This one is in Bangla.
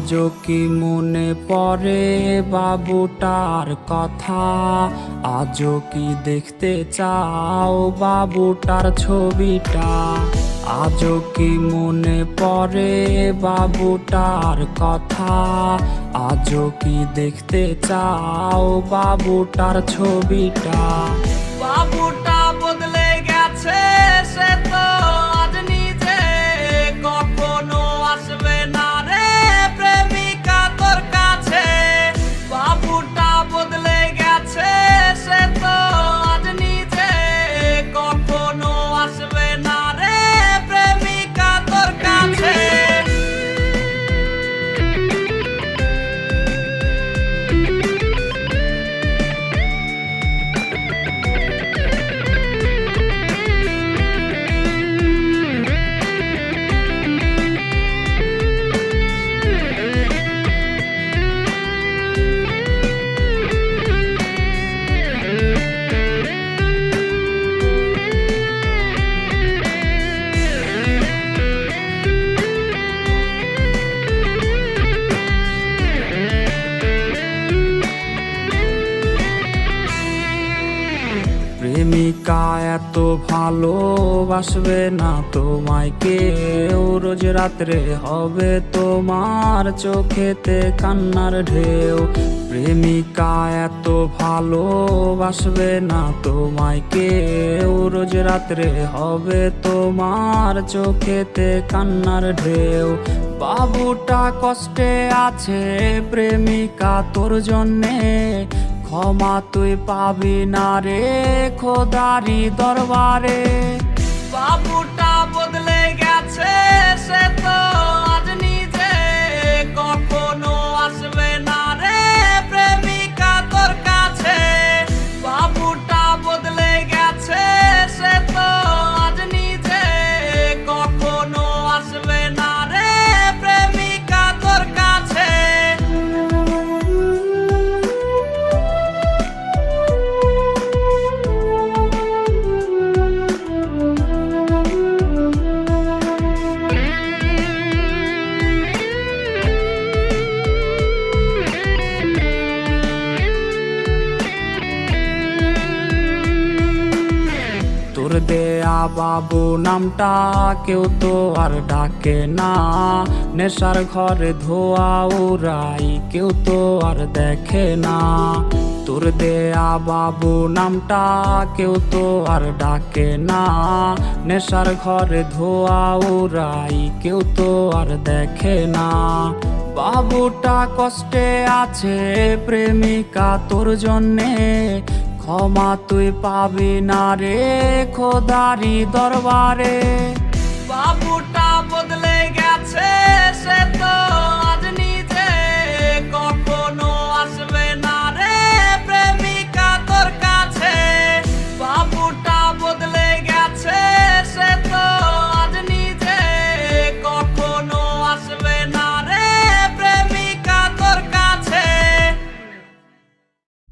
আজও কি মনে পড়ে বাবুটার কথা, আজও কি দেখতে চাও বাবুটার ছবিটা। আজও কি মনে পড়ে বাবুটার কথা, আজও কি দেখতে চাও বাবুটার ছবিটা। বাবুটা বদলে গেছে সে তো আজ নিজে কখনো আসবে না রে প্রেমিকা তোর কাছে। বাবুটা বদলে গেছে সে তো আজ নিজে কখনো আসবে না রে প্রেমিকা তোর কাছে। প্রেমিকা এত ভালোবাসবে না তোমায় কেউ, রোজ রাত্রে হবে তোমার চোখেতে কান্নার ঢেউ। প্রেমিকা এত ভালোবাসবে না তোমায় কেউ, রোজ রাত্রে হবে তোমার চোখেতে কান্নার ঢেউ। বাবুটা কষ্টে আছে প্রেমিকা তোর জন্যে, ক্ষমা তুই পাবি না রে খোদারি দরবারে। বাবুটা বদলে গেছে সে তো আজ নিজে কখনো আসবে না রে প্রেমিকা তোর কাছে। বাবুটা বদলে গেছে সে তো আজ নিজে কখনো আসবে না রে প্রেমিকা তোর কাছে। তোর দেয়া বাবু নামটা কেউ তো আর ডাকে না, নেশার ঘরে ধোয়া উড়াই কেউ তো আর দেখে না। তোর দেয়া বাবু নামটা কেউ তো আর ডাকে না, নেশার ঘরে ধোয়া উড়াই কেউ তো আর দেখে না। বাবুটা কষ্টে আছে প্রেমিকা তোর জন্যে, ক্ষমা তুই পাবি না রে খোদারি দরবারে। বাবুটা